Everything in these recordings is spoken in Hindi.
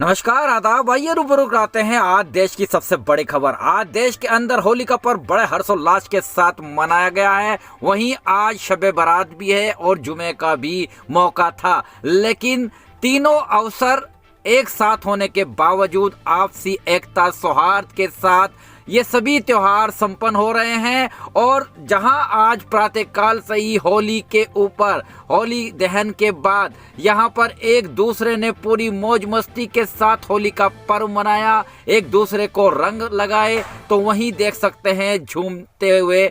नमस्कार, आदाब। आइए रूबरू कराते हैं आज देश की सबसे बड़ी खबर। आज देश के अंदर होली का पर्व बड़े हर्षोल्लास के साथ मनाया गया है। वहीं आज शबे बारात भी है और जुमे का भी मौका था, लेकिन तीनों अवसर एक साथ होने के बावजूद आपसी एकता सौहार्द के साथ ये सभी त्योहार संपन्न हो रहे हैं। और जहां आज प्रातःकाल से ही होली के ऊपर होली दहन के बाद यहां पर एक दूसरे ने पूरी मौज मस्ती के साथ होली का पर्व मनाया, एक दूसरे को रंग लगाए, तो वहीं देख सकते हैं झूमते हुए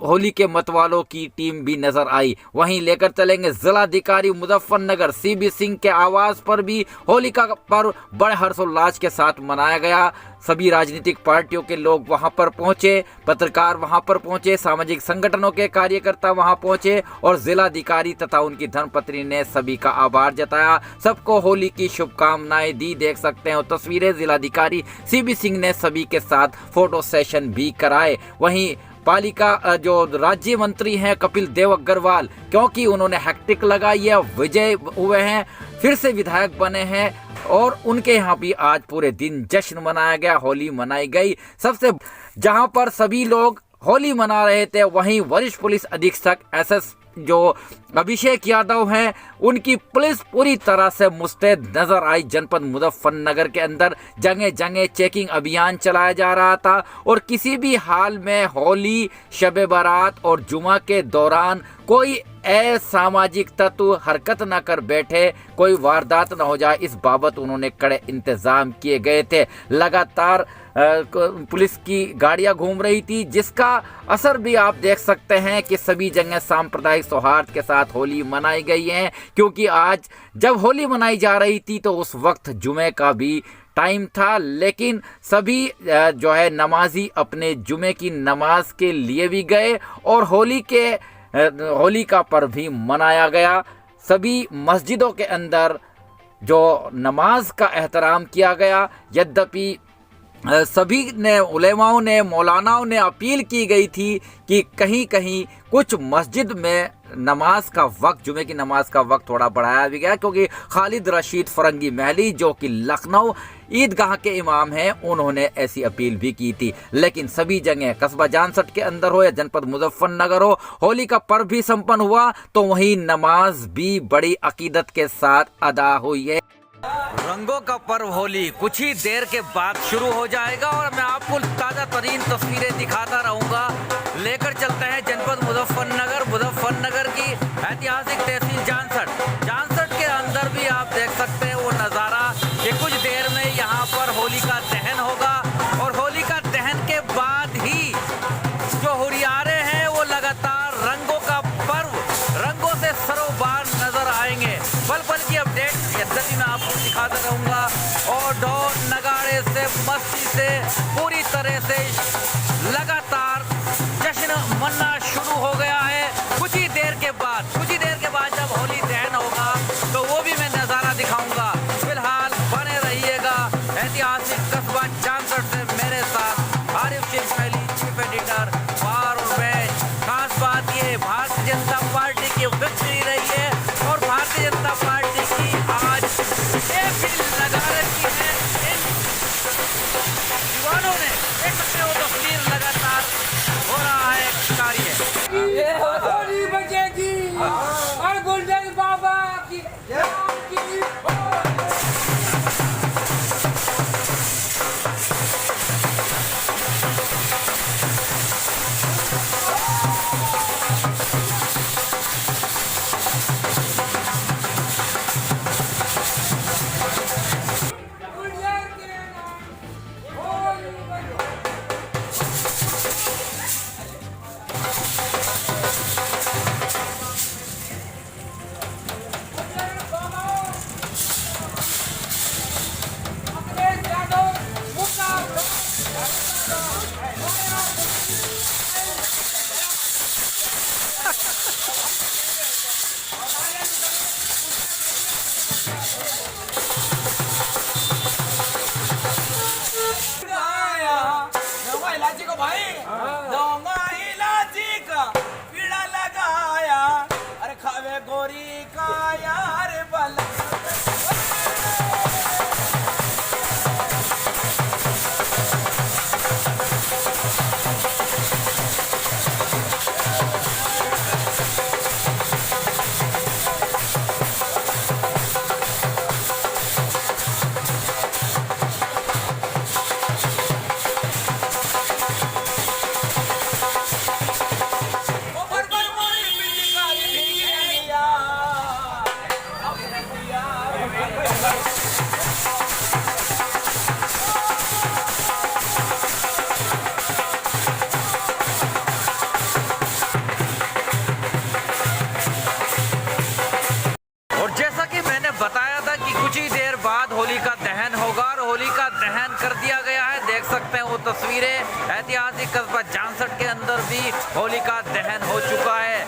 होली के मतवालों की टीम भी नजर आई। वहीं लेकर चलेंगे जिलाधिकारी मुजफ्फरनगर सीबी सिंह के आवास पर भी होली का पर्व बड़े हर्षोल्लास के साथ मनाया गया। सभी राजनीतिक पार्टियों के लोग वहां पर पहुंचे, पत्रकार वहां पर पहुंचे, सामाजिक संगठनों के कार्यकर्ता वहां पहुंचे और जिलाधिकारी तथा उनकी धर्मपत्नी ने सभी का आभार जताया, सबको होली की शुभकामनाएं दी। देख सकते हैं तस्वीरें, जिलाधिकारी सीबी सिंह ने सभी के साथ फोटो सेशन भी कराए। वहीं पालिका जो राज्य मंत्री हैं कपिल देव अग्रवाल, क्योंकि उन्होंने हैट्रिक लगाई है, विजय हुए हैं, फिर से विधायक बने हैं और उनके यहाँ भी आज पूरे दिन जश्न मनाया गया, होली मनाई गई। सबसे जहाँ पर सभी लोग होली मना रहे थे, वहीं वरिष्ठ पुलिस अधीक्षक एसएस जो अभिषेक यादव हैं, उनकी पुलिस पूरी तरह से मुस्तैद नजर आई। जनपद मुजफ्फरनगर के अंदर जगह जगह चेकिंग अभियान चलाया जा रहा था और किसी भी हाल में होली, शबे बारात और जुमा के दौरान कोई असामाजिक तत्व हरकत न कर बैठे, कोई वारदात न हो जाए, इस बाबत उन्होंने कड़े इंतजाम किए गए थे। लगातार पुलिस की गाड़ियां घूम रही थी, जिसका असर भी आप देख सकते हैं कि सभी जगह सांप्रदायिक सौहार्द के साथ होली मनाई गई है। क्योंकि आज जब होली मनाई जा रही थी तो उस वक्त जुमे का भी टाइम था, लेकिन सभी जो है नमाजी अपने जुमे की नमाज के लिए भी गए और होली का पर्व भी मनाया गया। सभी मस्जिदों के अंदर जो नमाज का एहतराम किया गया, यद्यपि सभी ने उलेमाओं ने, मौलानाओं ने अपील की गई थी कि कहीं कहीं कुछ मस्जिद में नमाज का वक्त, जुमे की नमाज का वक्त थोड़ा बढ़ाया भी गया, क्योंकि खालिद रशीद फरंगी महली जो कि लखनऊ ईदगाह के इमाम हैं, उन्होंने ऐसी अपील भी की थी। लेकिन सभी जगह कस्बा जानसठ के अंदर हो या जनपद मुजफ्फरनगर हो, होली का पर्व भी संपन्न हुआ, तो वहीं नमाज भी बड़ी अकीदत के साथ अदा हुई है। रंगों का पर्व होली कुछ ही देर के बाद शुरू हो जाएगा और मैं आपको ताज़ा तरीन तस्वीरें दिखाता रहूंगा। लेकर चलते हैं जनपद मुजफ्फरनगर की ऐतिहासिक तहसील जानसठ के अंदर भी आप देख सकते हैं वो नज़ारा कि कुछ देर में यहाँ पर होली का दहन होगा और होली का दहन के बाद ही जो हुरियारे हैं वो लगातार रंगों का पर्व, रंगों से सरोबार नजर आएंगे। पल की अपडेट यद्यपि मैं आपको दिखाता रहूंगा और ढोल नगाड़े से, मस्ती से पूरी तरह से लगातार जश्न मनना शुरू हो गया है। कुछ ही देर के बाद जब होली दहन होगा तो वो भी मैं नज़ारा दिखाऊंगा। फिलहाल बने रहिएगा ऐतिहासिक कस्बा जानसठ से मेरे साथ आरिफ शेख महली, चीफ एडिटर बार और मैच। खास बात ये भारतीय जनता पार्टी की विक्ट्री रही है और भारतीय जनता पार्टी की आज एक दिल लगा रखी है इन युवाओं ने। देख सकते हो तस्वीर, लगातार हो रहा है कार्य। ये होली बचेगी और गुलशन बाबा की गोरी का यार बल दहन हो चुका है।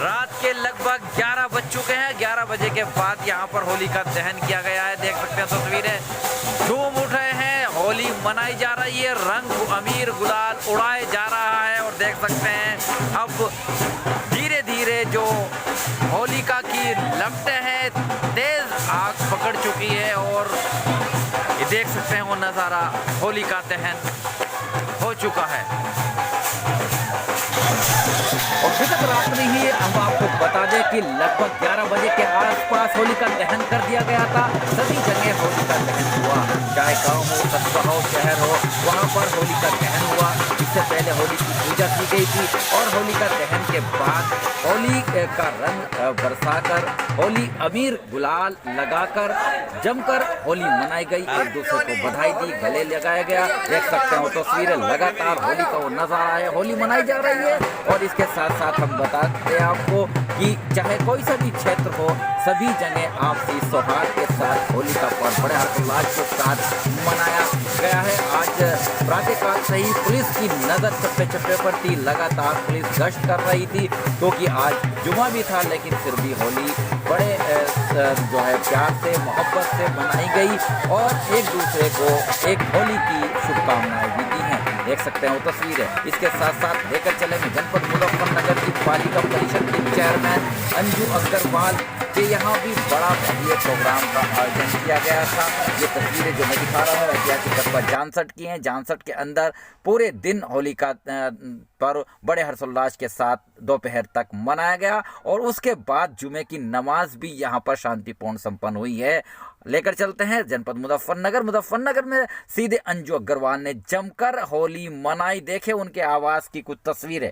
रात के लगभग 11 बज चुके हैं। 11 बजे के बाद यहाँ पर होली का दहन किया गया है। देख सकते हैं तस्वीरें, झूम उठे हैं, होली मनाई जा रही है, रंग अबीर गुलाल उड़ाए जा रहा है। और देख सकते हैं अब धीरे धीरे जो होलिका की लपटें हैं तेज आग पकड़ चुकी है और ये देख सकते हैं वो नज़ारा, होली का दहन हो चुका है। और विगत रात में ही हम आपको बता दें कि लगभग 11 बजे के आसपास होली का दहन कर दिया गया था। सभी जगह होली का दहन हुआ, चाहे गांव हो, कस्बा हो, शहर हो, वहां पर होली का दहन हुआ। इससे पहले होली की पूजा की गई थी और होली का दहन के बाद होली का रंग बरसाकर, होली अबीर गुलाल लगाकर जमकर होली मनाई गई। एक दूसरे को बधाई दी, गले लगाया गया। देख सकते हो तस्वीरें, लगातार होली का वो नजारा है, होली मनाई जा रही है। और इसके साथ साथ हम बताते हैं आपको कि चाहे कोई सा भी क्षेत्र हो, सभी जगह आपसी सौहार्द के साथ होली का पर्व बड़े हर्षोल्लास के साथ मनाया गया है। आज प्रातःकाल से ही पुलिस की नज़र चप्पे चप्पे पर थी, लगातार पुलिस गश्त कर रही थी क्योंकि आज जुमा भी था, लेकिन फिर भी होली बड़े जो है प्यार से, मोहब्बत से मनाई गई और एक दूसरे को एक होली की शुभकामनाएं भी दी हैं। देख सकते हैं वो तस्वीरें। इसके साथ साथ लेकर चलेंगे जनपद मुजफ्फरनगर की पालिका परिषद के चेयरमैन अंजू अग्रवाल के यहाँ भी बड़ा भव्य प्रोग्राम का आयोजन किया गया था। ये तस्वीरें जो मैं दिखा रहा हूँ ऐतिहासिक कस्बा जानसठ की हैं। जानसठ के अंदर पूरे दिन होली का पर्व बड़े हर्षोल्लास के साथ दोपहर तक मनाया गया और उसके बाद जुमे की नमाज भी यहाँ पर शांतिपूर्ण संपन्न हुई है। लेकर चलते हैं जनपद मुजफ्फरनगर। मुजफ्फरनगर में सीधे अंजू अग्रवाल ने जमकर होली मनाई। देखे उनके आवाज की कुछ तस्वीरें।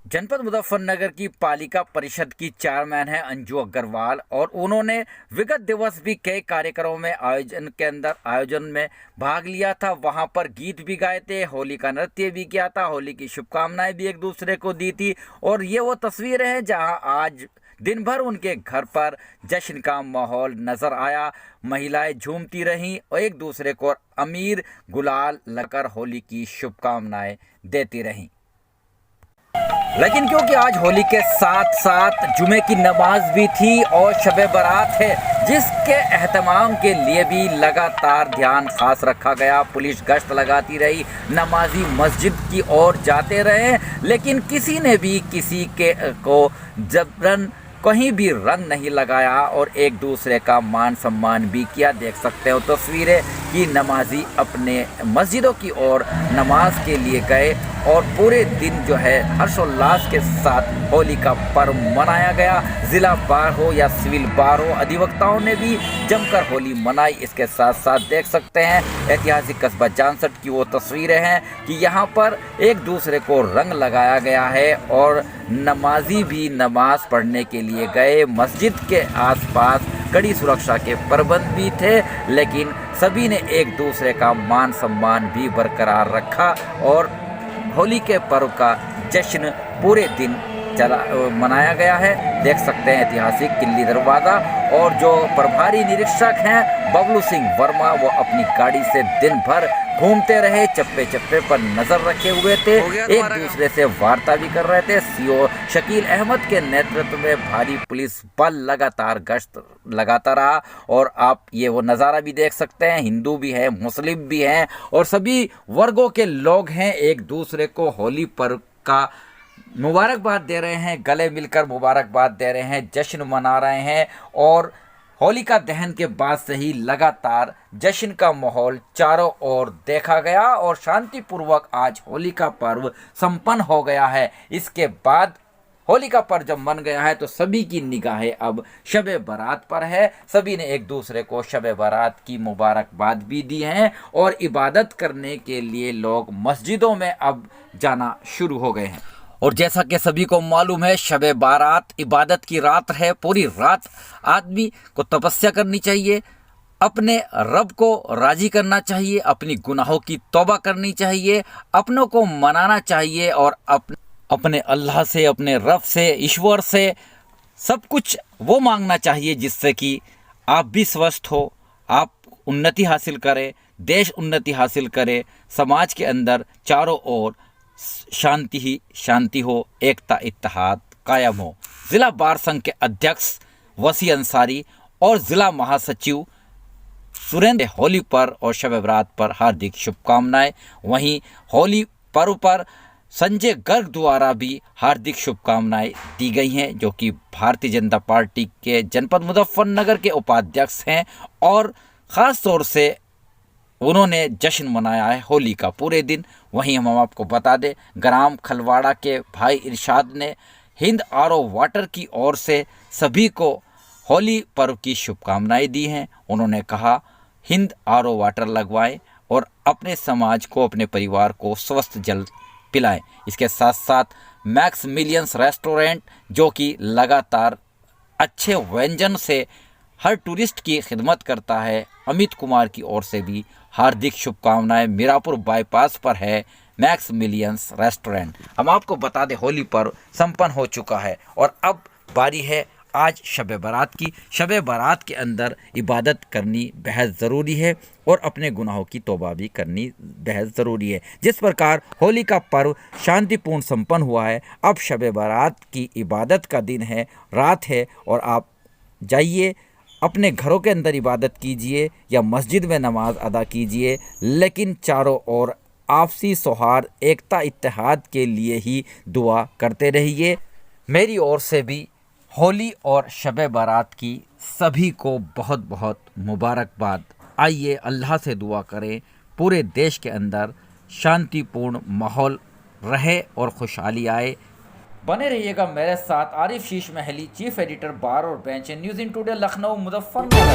जनपद मुजफ्फरनगर की पालिका परिषद की चेयरमैन है अंजू अग्रवाल और उन्होंने विगत दिवस भी कई कार्यक्रमों में आयोजन में भाग लिया था। वहां पर गीत भी गाए थे, होली का नृत्य भी किया था, होली की शुभकामनाएं भी एक दूसरे को दी थी। और ये वो तस्वीरें हैं जहां आज दिन भर उनके घर पर जश्न का माहौल नजर आया। महिलाएं झूमती रहीं और एक दूसरे को अबीर गुलाल लगाकर होली की शुभकामनाएं देती रहीं। लेकिन क्योंकि आज होली के साथ साथ जुमे की नमाज भी थी और शबे बारात है, जिसके एहतमाम के लिए भी लगातार ध्यान खास रखा गया। पुलिस गश्त लगाती रही, नमाजी मस्जिद की ओर जाते रहे, लेकिन किसी ने भी किसी के को जबरन कहीं भी रंग नहीं लगाया और एक दूसरे का मान सम्मान भी किया। देख सकते हो तस्वीरें कि नमाजी अपने मस्जिदों की ओर नमाज के लिए गए और पूरे दिन जो है हर्षोल्लास के साथ होली का पर्व मनाया गया। ज़िला बार हो या सिविल बार हो, अधिवक्ताओं ने भी जमकर होली मनाई। इसके साथ साथ देख सकते हैं ऐतिहासिक कस्बा जानसठ की वो तस्वीरें हैं कि यहाँ पर एक दूसरे को रंग लगाया गया है और नमाजी भी नमाज पढ़ने के लिए गए। मस्जिद के आसपास कड़ी सुरक्षा के प्रबंध भी थे, लेकिन सभी ने एक दूसरे का मान सम्मान भी बरकरार रखा और होली के पर्व का जश्न पूरे दिन मनाया गया है। देख सकते हैं ऐतिहासिक किल्ली दरवाज़ा और जो प्रभारी निरीक्षक हैं बबलू सिंह वर्मा, वो अपनी गाड़ी से दिन भर घूमते रहे, चप्पे चप्पे पर नजर रखे हुए थे, एक दूसरे से वार्ता भी कर रहे थे। सीओ शकील अहमद के नेतृत्व में भारी पुलिस बल लगातार गश्त लगाता रहा और आप ये वो नज़ारा भी देख सकते हैं। हिंदू भी हैं, मुस्लिम भी हैं और सभी वर्गों के लोग हैं, एक दूसरे को होली पर्व का मुबारकबाद दे रहे हैं, गले मिलकर मुबारकबाद दे रहे हैं, जश्न मना रहे हैं। और होली का दहन के बाद से ही लगातार जश्न का माहौल चारों ओर देखा गया और शांतिपूर्वक आज होली का पर्व संपन्न हो गया है। इसके बाद होली का पर्व जब मन गया है तो सभी की निगाहें अब शबे बारात पर है। सभी ने एक दूसरे को शबे बारात की मुबारकबाद भी दी है और इबादत करने के लिए लोग मस्जिदों में अब जाना शुरू हो गए हैं। और जैसा कि सभी को मालूम है, शबे बारात इबादत की रात है। पूरी रात आदमी को तपस्या करनी चाहिए, अपने रब को राजी करना चाहिए, अपनी गुनाहों की तौबा करनी चाहिए, अपनों को मनाना चाहिए और अपने अल्लाह से, अपने रब से, ईश्वर से सब कुछ वो मांगना चाहिए जिससे कि आप भी स्वस्थ हो, आप उन्नति हासिल करे, देश उन्नति हासिल करे, समाज के अंदर चारों ओर शांति ही शांति हो, एकता इत्तेहाद कायम हो। जिला बार संघ के अध्यक्ष वसी अंसारी और जिला महासचिव सुरेंद्र होली पर और शब बरात पर हार्दिक शुभकामनाएं। वहीं होली पर्व पर संजय गर्ग द्वारा भी हार्दिक शुभकामनाएं दी गई हैं, जो कि भारतीय जनता पार्टी के जनपद मुजफ्फरनगर के उपाध्यक्ष हैं और ख़ास तौर से उन्होंने जश्न मनाया है होली का पूरे दिन। वहीं हम आपको बता दें, ग्राम खलवाड़ा के भाई इरशाद ने हिंद आरओ वाटर की ओर से सभी को होली पर्व की शुभकामनाएं दी हैं। उन्होंने कहा हिंद आरओ वाटर लगवाएं और अपने समाज को, अपने परिवार को स्वस्थ जल पिलाएं। इसके साथ साथ मैक्समिलियंस रेस्टोरेंट, जो कि लगातार अच्छे व्यंजन से हर टूरिस्ट की खिदमत करता है, अमित कुमार की ओर से भी हार्दिक शुभकामनाएं। मीरापुर बाईपास पर है मैक्समिलियंस रेस्टोरेंट। हम आपको बता दें, होली पर्व संपन्न हो चुका है और अब बारी है आज शब बारात की। शब बारात के अंदर इबादत करनी बेहद ज़रूरी है और अपने गुनाहों की तौबा भी करनी बेहद ज़रूरी है। जिस प्रकार होली का पर्व शांतिपूर्ण संपन्न हुआ है, अब शब बारात की इबादत का दिन है, रात है, और आप जाइए अपने घरों के अंदर इबादत कीजिए या मस्जिद में नमाज अदा कीजिए, लेकिन चारों ओर आपसी सौहार्द, एकता, इत्तेहाद के लिए ही दुआ करते रहिए। मेरी ओर से भी होली और शब बारात की सभी को बहुत बहुत मुबारकबाद। आइए अल्लाह से दुआ करें पूरे देश के अंदर शांतिपूर्ण माहौल रहे और खुशहाली आए। बने रहिएगा मेरे साथ। आरिफ शीश महली, चीफ एडिटर, बार और bench, news in today, Lucknow, Muzaffarnagar.